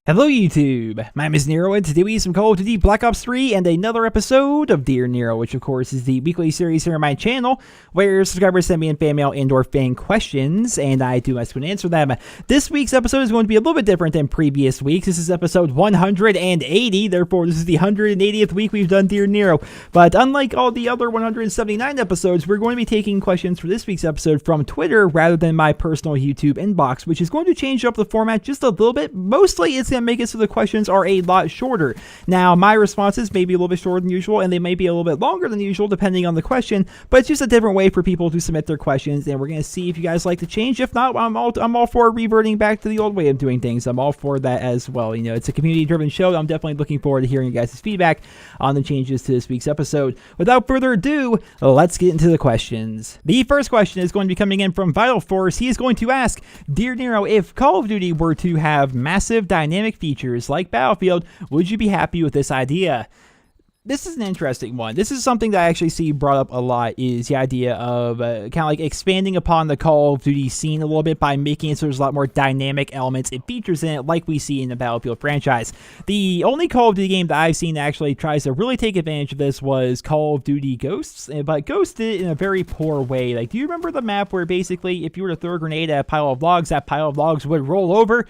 Hello YouTube, my name is Nero, and today we have some Call of Duty Black Ops 3 and another episode of Dear Nero, which of course is the weekly series here on my channel, where subscribers send me in fan mail and or fan questions, and I do my best to answer them. This week's episode is going to be a little bit different than previous weeks. This is episode 180, therefore this is the 180th week we've done Dear Nero. But unlike all the other 179 episodes, we're going to be taking questions for this week's episode from Twitter rather than my personal YouTube inbox, which is going to change up the format just a little bit. Mostly it's going to make it so the questions are a lot shorter. Now, my responses may be a little bit shorter than usual, and they may be a little bit longer than usual depending on the question, but it's just a different way for people to submit their questions, and we're going to see if you guys like the change. If not, I'm all for reverting back to the old way of doing things. I'm all for that as well. You know, it's a community-driven show. I'm definitely looking forward to hearing you guys' feedback on the changes to this week's episode. Without further ado, let's get into the questions. The first question is going to be coming in from Vital Force. He is going to ask, Dear Nero, if Call of Duty were to have massive dynamic features like Battlefield, would you be happy with this idea? This is an interesting one. This is something that I actually see brought up a lot, is the idea of kind of like expanding upon the Call of Duty scene a little bit by making it so there's a lot more dynamic elements and features in it like we see in the Battlefield franchise. The only Call of Duty game that I've seen that actually tries to really take advantage of this was Call of Duty Ghosts, but Ghosts did it in a very poor way. Like, do you remember the map where basically if you were to throw a grenade at a pile of logs, that pile of logs would roll over?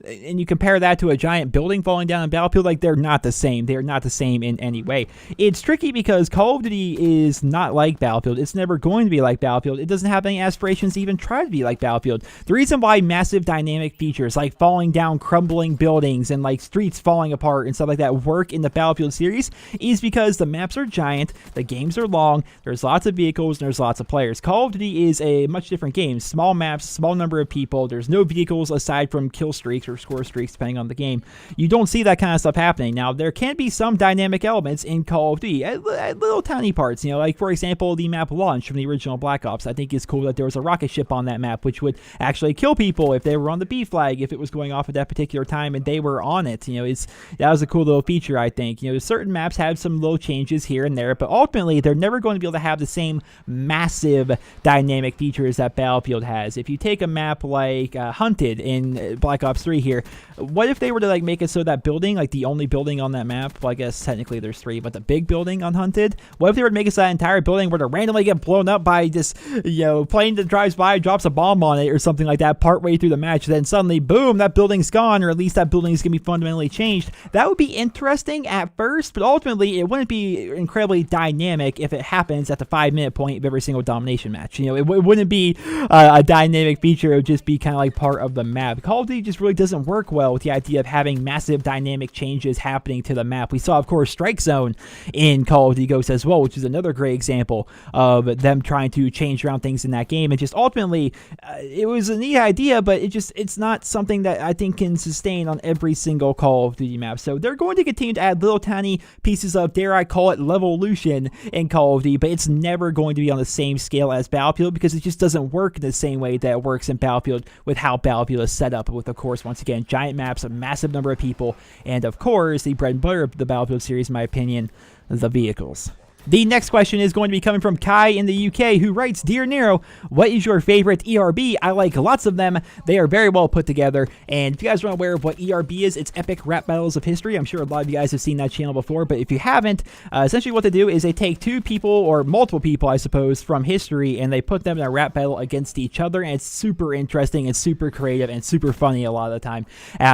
And you compare that to a giant building falling down in Battlefield, like, they're not the same. They're not the same in any way. It's tricky because Call of Duty is not like Battlefield. It's never going to be like Battlefield. It doesn't have any aspirations to even try to be like Battlefield. The reason why massive dynamic features like falling down crumbling buildings and like streets falling apart and stuff like that work in the Battlefield series is because the maps are giant, the games are long, there's lots of vehicles, and there's lots of players. Call of Duty is a much different game. Small maps, small number of people, there's no vehicles aside from kill streaks or score streaks depending on the game. You don't see that kind of stuff happening. Now, there can be some dynamic elements in Call of Duty at little tiny parts, you know, like for example the map Launch from the original Black Ops. I think it's cool that there was a rocket ship on that map which would actually kill people if they were on the B flag, if it was going off at that particular time and they were on it. You know, that was a cool little feature, I think. You know, certain maps have some little changes here and there, but ultimately they're never going to be able to have the same massive dynamic features that Battlefield has. If you take a map like Hunted in Black Ops 3 here, what if they were to like make it so that building, like the only building on that map, well, I guess technically there's three, but the big building on Hunted, what if they were to make it so that entire building were to randomly get blown up by this, you know, plane that drives by, drops a bomb on it or something like that partway through the match, then suddenly, boom, that building's gone, or at least that building is going to be fundamentally changed. That would be interesting at first, but ultimately it wouldn't be incredibly dynamic if it happens at the 5-minute point of every single domination match. You know, it wouldn't be a dynamic feature. It would just be kind of like part of the map. Call of Duty just really doesn't work well with the idea of having massive dynamic changes happening to the map. We saw, of course, Strike Zone in Call of Duty Ghosts as well, which is another great example of them trying to change around things in that game. And just ultimately, it was a neat idea, but it's not something that I think can sustain on every single Call of Duty map. So they're going to continue to add little tiny pieces of, dare I call it, levolution in Call of Duty, but it's never going to be on the same scale as Battlefield because it just doesn't work in the same way that it works in Battlefield with how Battlefield is set up with, of course, once again, giant maps, a massive number of people, and of course, the bread and butter of the Battlefield series, in my opinion, the vehicles. The next question is going to be coming from Kai in the UK, who writes, Dear Nero, what is your favorite ERB? I like lots of them. They are very well put together. And if you guys aren't aware of what ERB is, it's Epic Rap Battles of History. I'm sure a lot of you guys have seen that channel before, but if you haven't, essentially what they do is they take two people, or multiple people, I suppose, from history, and they put them in a rap battle against each other, and it's super interesting and super creative and super funny a lot of the time.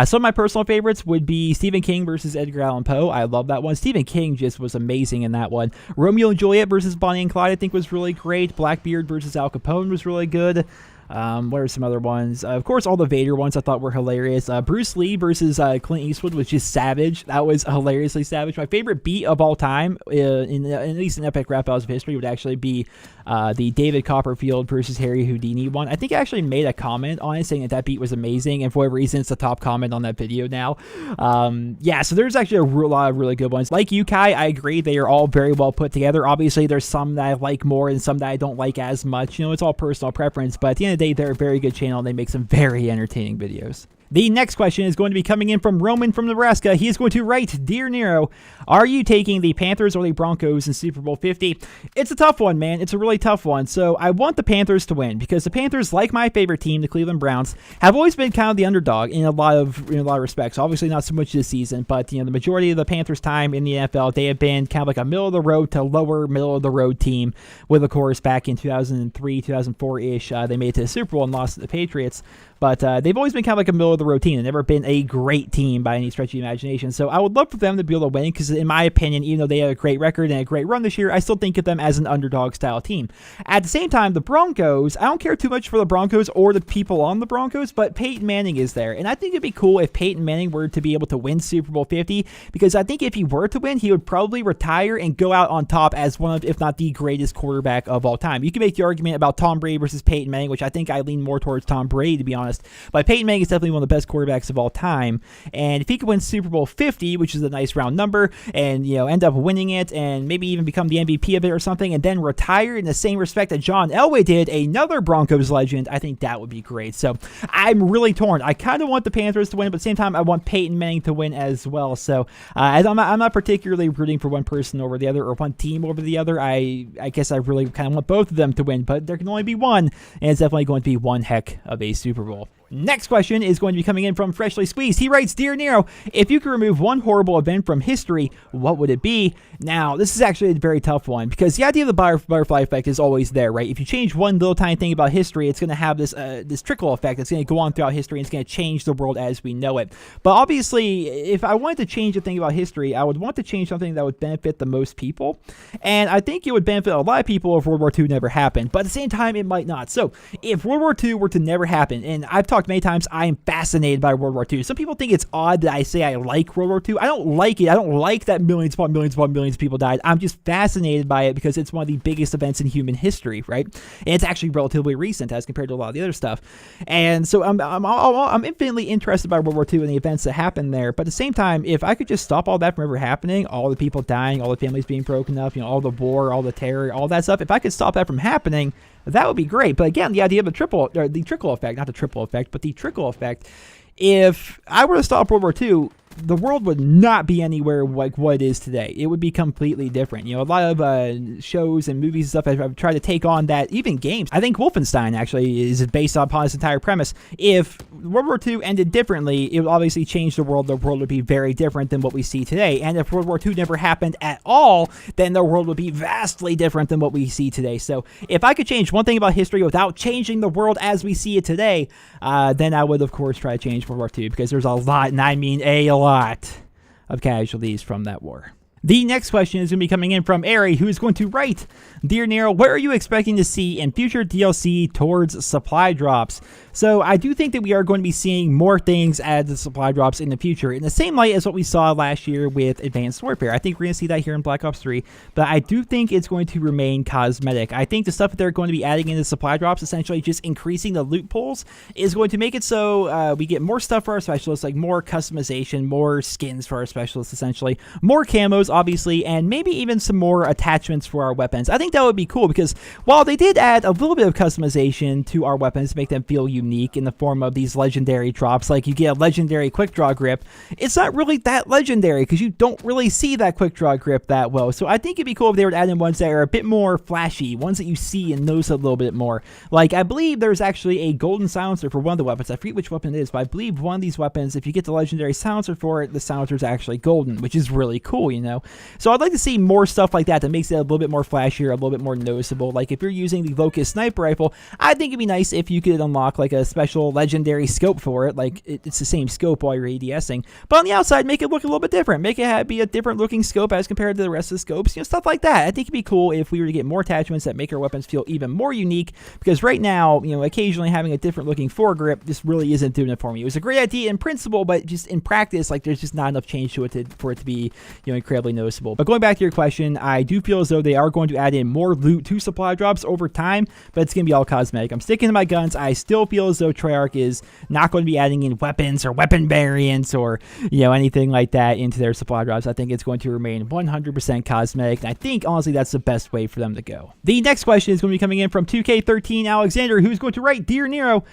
Some of my personal favorites would be Stephen King versus Edgar Allan Poe. I love that one. Stephen King just was amazing in that one. Romeo and Juliet versus Bonnie and Clyde, I think, was really great. Blackbeard versus Al Capone was really good. What are some other ones? Of course, all the Vader ones I thought were hilarious. Bruce Lee versus Clint Eastwood was just savage. That was hilariously savage. My favorite beat of all time, at least in Epic Rap Battles of History, would actually be the David Copperfield versus Harry Houdini one. I think I actually made a comment on it saying that that beat was amazing, and for whatever reason, it's the top comment on that video now. Yeah, so there's actually a lot of really good ones. Like you, Kai, I agree. They are all very well put together. Obviously, there's some that I like more and some that I don't like as much. You know, it's all personal preference, but at the end of the day, they're a very good channel, and they make some very entertaining videos. The next question is going to be coming in from Roman from Nebraska. He is going to write, Dear Nero, are you taking the Panthers or the Broncos in Super Bowl 50? It's a tough one, man. It's a really tough one. So I want the Panthers to win because the Panthers, like my favorite team, the Cleveland Browns, have always been kind of the underdog in a lot of respects. Obviously not so much this season, but the majority of the Panthers' time in the NFL, they have been kind of like a middle of the road to lower middle of the road team. With, of course, back in 2003, 2004-ish, they made it to the Super Bowl and lost to the Patriots. But they've always been kind of like a middle-of-the-road team. They've never been a great team by any stretch of the imagination. So I would love for them to be able to win because, in my opinion, even though they had a great record and a great run this year, I still think of them as an underdog-style team. At the same time, the Broncos, I don't care too much for the Broncos or the people on the Broncos, but Peyton Manning is there. And I think it'd be cool if Peyton Manning were to be able to win Super Bowl 50 because I think if he were to win, he would probably retire and go out on top as one of, if not the greatest quarterback of all time. You can make the argument about Tom Brady versus Peyton Manning, which I think I lean more towards Tom Brady, to be honest. But Peyton Manning is definitely one of the best quarterbacks of all time. And if he could win Super Bowl 50, which is a nice round number, and end up winning it and maybe even become the MVP of it or something, and then retire in the same respect that John Elway did, another Broncos legend, I think that would be great. So I'm really torn. I kind of want the Panthers to win, but at the same time, I want Peyton Manning to win as well. So I'm not particularly rooting for one person over the other or one team over the other. I guess I really kind of want both of them to win, but there can only be one, and it's definitely going to be one heck of a Super Bowl. Next question is going to be coming in from Freshly Squeezed. He writes, Dear Nero, if you could remove one horrible event from history, what would it be? Now, this is actually a very tough one because the idea of the butterfly effect is always there, right? If you change one little tiny thing about history, it's going to have this trickle effect that's going to go on throughout history and it's going to change the world as we know it. But obviously, if I wanted to change a thing about history, I would want to change something that would benefit the most people. And I think it would benefit a lot of people if World War II never happened. But at the same time, it might not. So if World War II were to never happen, and I've talked many times, I am fascinated by World War II. Some people think it's odd that I say I like World War II. I don't like it. I don't like that millions upon millions upon millions of people died. I'm just fascinated by it because it's one of the biggest events in human history, right? And it's actually relatively recent as compared to a lot of the other stuff. And so I'm infinitely interested by World War II and the events that happened there. But at the same time, if I could just stop all that from ever happening, all the people dying, all the families being broken up, all the war, all the terror, all that stuff, if I could stop that from happening, that would be great. But again, the idea of the trickle effect, not the triple effect, but the trickle effect. If I were to stop World War II, the world would not be anywhere like what it is today. It would be completely different. A lot of shows and movies and stuff have tried to take on that, even games. I think Wolfenstein actually is based upon this entire premise. If World War II ended differently, it would obviously change the world. The world would be very different than what we see today. And if World War II never happened at all, then the world would be vastly different than what we see today. So if I could change one thing about history without changing the world as we see it today, then I would, of course, try to change World War II because there's a lot, and I mean a lot, of casualties from that war. The next question is going to be coming in from Ari, who is going to write, Dear Nero, what are you expecting to see in future DLC towards supply drops? So I do think that we are going to be seeing more things as the supply drops in the future, in the same light as what we saw last year with Advanced Warfare. I think we're going to see that here in Black Ops 3, but I do think it's going to remain cosmetic. I think the stuff that they're going to be adding into supply drops, essentially just increasing the loot pools, is going to make it so we get more stuff for our specialists, like more customization, more skins for our specialists, essentially, more camos, obviously, and maybe even some more attachments for our weapons. I think that would be cool because while they did add a little bit of customization to our weapons to make them feel unique in the form of these legendary drops, like you get a legendary quick draw grip, it's not really that legendary because you don't really see that quick draw grip that well. So I think it'd be cool if they would add in ones that are a bit more flashy, ones that you see and notice a little bit more. Like I believe there's actually a golden silencer for one of the weapons. I forget which weapon it is, but I believe one of these weapons, if you get the legendary silencer for it, the silencer is actually golden, which is really cool, So I'd like to see more stuff like that makes it a little bit more flashier, a little bit more noticeable. Like if you're using the Locust sniper rifle, I think it'd be nice if you could unlock like a special legendary scope for it. Like it's the same scope while you're ADSing, but on the outside, make it look a little bit different. Make it be a different looking scope as compared to the rest of the scopes. Stuff like that. I think it'd be cool if we were to get more attachments that make our weapons feel even more unique. Because right now, occasionally having a different looking foregrip just really isn't doing it for me. It was a great idea in principle, but just in practice, like there's just not enough change to it for it to be, incredibly noticeable. But going back to your question, I do feel as though they are going to add in more loot to supply drops over time, but it's going to be all cosmetic. I'm sticking to my guns. I still feel as though Treyarch is not going to be adding in weapons or weapon variants or, anything like that into their supply drops. I think it's going to remain 100% cosmetic, and I think, honestly, that's the best way for them to go. The next question is going to be coming in from 2K13 Alexander, who's going to write, Dear Nero,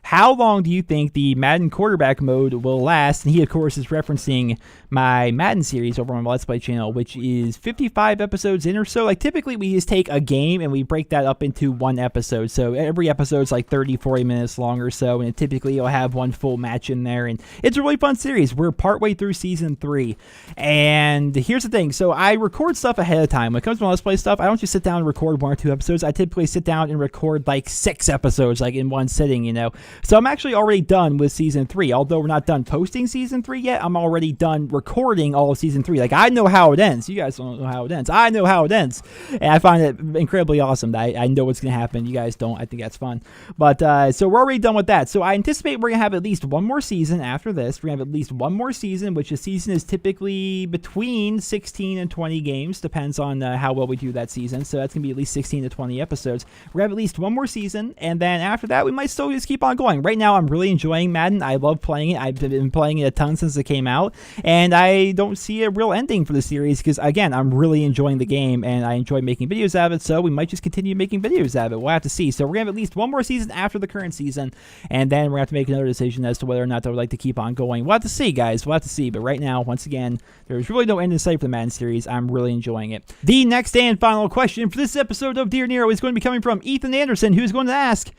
how long do you think the Madden quarterback mode will last? And he, of course, is referencing my Madden series over on my Let's Play channel, which is 55 episodes in or so. Like, typically, we just take a game and we break that up into one episode. So every episode's like 30, 40 minutes long or so, and typically you'll have one full match in there. And it's a really fun series. We're partway through Season 3. And here's the thing. So I record stuff ahead of time. When it comes to my Let's Play stuff, I don't just sit down and record 1 or 2 episodes. I typically sit down and record like 6 episodes, like in one sitting, you know. So I'm actually already done with Season 3. Although we're not done posting Season 3 yet, I'm already done recording all of Season 3. Like, I know how it ends. You guys don't know how it ends. I know how it ends. And I find it incredibly awesome that I know what's going to happen. You guys don't. I think that's fun. But, so we're already done with that. So I anticipate we're going to have at least one more season after this. We're going to have at least one more season, which a season is typically between 16 and 20 games. Depends on how well we do that season. So that's going to be at least 16 to 20 episodes. We're going to have at least one more season. And then after that, we might still just keep on going. Right now, I'm really enjoying Madden. I love playing it. I've been playing it a ton since it came out. And I don't see a real ending for the series because, again, I'm really enjoying the game and I enjoy making videos out of it. So we might just continue making videos out of it. We'll have to see. So we're going to have at least one more season after the current season. And then we're going to have to make another decision as to whether or not I would like to keep on going. We'll have to see, guys. We'll have to see. But right now, once again, there's really no end in sight for the Madden series. I'm really enjoying it. The next and final question for this episode of Dear Nero is going to be coming from Ethan Anderson, who's going to ask,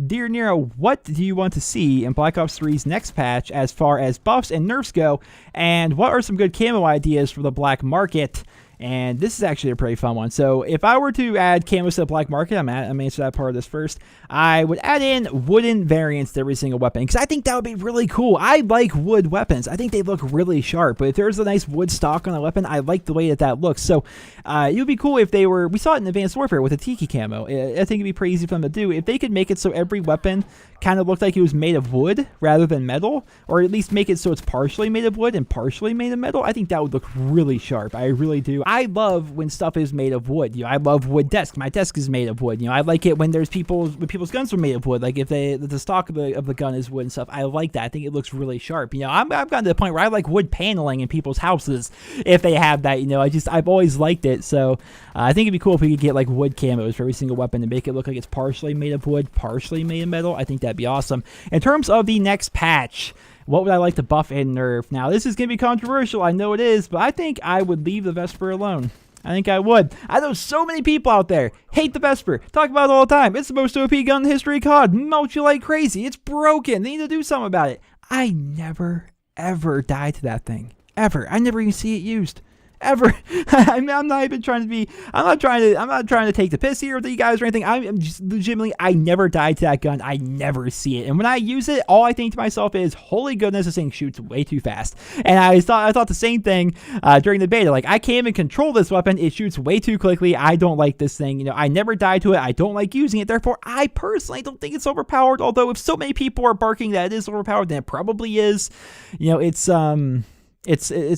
Dear Nero, what do you want to see in Black Ops 3's next patch as far as buffs and nerfs go? And what are some good camo ideas for the black market? And this is actually a pretty fun one. So if I were to add camos to the black market, I'm going to answer that part of this first. I would add in wooden variants to every single weapon because I think that would be really cool. I like wood weapons. I think they look really sharp. But if there's a nice wood stock on a weapon, I like the way that looks. So it would be cool if they were, we saw it in Advanced Warfare with a Tiki camo. I think it'd be pretty easy for them to do. If they could make it so every weapon kind of looked like it was made of wood rather than metal, or at least make it so it's partially made of wood and partially made of metal, I think that would look really sharp. I really do. I love when stuff is made of wood. You know, I love wood desks. My desk is made of wood. You know, I like it when there's people's guns are made of wood. Like if the stock of the gun is wood and stuff. I like that. I think it looks really sharp. You know, I've gotten to the point where I like wood paneling in people's houses if they have that. You know, I've always liked it. So I think it'd be cool if we could get like wood camos for every single weapon and make it look like it's partially made of wood, partially made of metal. I think that'd be awesome. In terms of the next patch, what would I like to buff and nerf? Now, this is going to be controversial. I know it is, but I think I would leave the Vesper alone. I think I would. I know so many people out there hate the Vesper. Talk about it all the time. It's the most OP gun in the history of COD. Melt you like crazy. It's broken. They need to do something about it. I never, ever die to that thing. Ever. I never even see it used. Ever. I'm not even trying to be, I'm not trying to take the piss here with you guys or anything. I'm just legitimately, I never died to that gun. I never see it. And when I use it, all I think to myself is, holy goodness, this thing shoots way too fast. And I thought the same thing during the beta. Like, I can't even control this weapon. It shoots way too quickly. I don't like this thing. You know, I never died to it. I don't like using it. Therefore, I personally don't think it's overpowered. Although, if so many people are barking that it is overpowered, then it probably is. You know, it's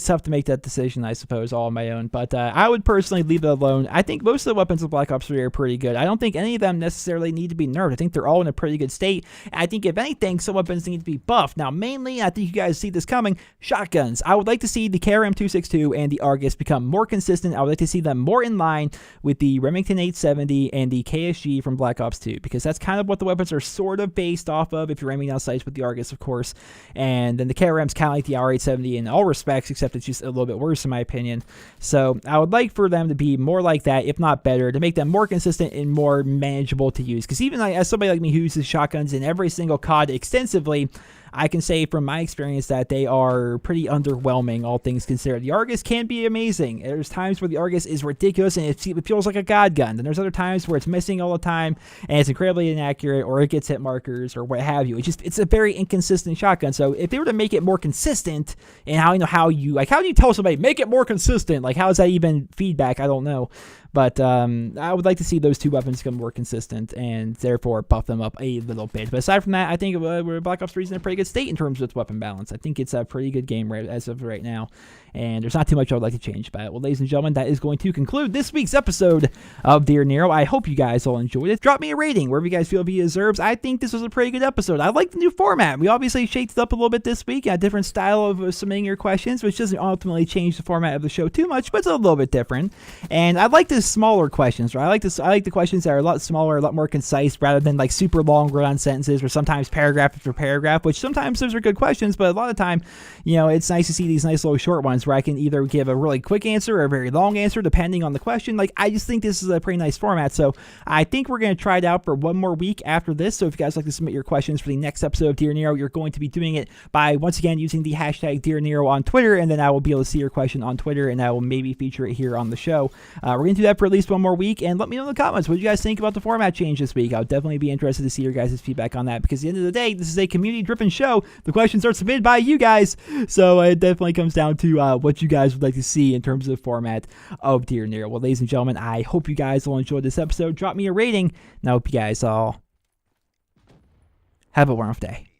tough to make that decision, I suppose, all on my own. But I would personally leave it alone. I think most of the weapons of Black Ops 3 are pretty good. I don't think any of them necessarily need to be nerfed. I think they're all in a pretty good state. I think, if anything, some weapons need to be buffed. Now, mainly, I think you guys see this coming, shotguns. I would like to see the KRM-262 and the Argus become more consistent. I would like to see them more in line with the Remington 870 and the KSG from Black Ops 2, because that's kind of what the weapons are sort of based off of, if you're aiming down sights with the Argus, of course. And then the KRM's kind of like the R870 in all respects, except it's just a little bit worse in my opinion. So I would like for them to be more like that, if not better, to make them more consistent and more manageable to use. Because even as somebody like me who uses shotguns in every single COD extensively, I can say from my experience that they are pretty underwhelming, all things considered. The Argus can be amazing. There's times where the Argus is ridiculous and it feels like a god gun. Then there's other times where it's missing all the time and it's incredibly inaccurate, or it gets hit markers or what have you. It's a very inconsistent shotgun. So if they were to make it more consistent, and how do you tell somebody make it more consistent? Like, how is that even feedback? I don't know. But I would like to see those two weapons become more consistent and therefore buff them up a little bit. But aside from that, I think Black Ops 3 is in a pretty good state in terms of its weapon balance. I think it's a pretty good game as of right now. And there's not too much I would like to change about it. Well, ladies and gentlemen, that is going to conclude this week's episode of Dear Nero. I hope you guys all enjoyed it. Drop me a rating wherever you guys feel he deserves. I think this was a pretty good episode. I like the new format. We obviously shaped it up a little bit this week. A different style of submitting your questions, which doesn't ultimately change the format of the show too much, but it's a little bit different. And I'd like to smaller questions, right? I like the questions that are a lot smaller, a lot more concise, rather than like super long run-on sentences or sometimes paragraph after paragraph, which sometimes those are good questions, but a lot of the time, you know, it's nice to see these nice little short ones where I can either give a really quick answer or a very long answer depending on the question. Like, I just think this is a pretty nice format, so I think we're going to try it out for one more week after this. So if you guys like to submit your questions for the next episode of Dear Nero, you're going to be doing it by, once again, using the hashtag Dear Nero on Twitter, and then I will be able to see your question on Twitter, and I will maybe feature it here on the show. We're going to do that for at least one more week, and let me know in the comments what you guys think about the format change this week. I'll definitely be interested to see your guys' feedback on that, because at the end of the day, this is a community-driven show. The questions are submitted by you guys, so it definitely comes down to what you guys would like to see in terms of format of Dear Nero. Well, ladies and gentlemen, I hope you guys will enjoy this episode. Drop me a rating, and I hope you guys all have a wonderful day.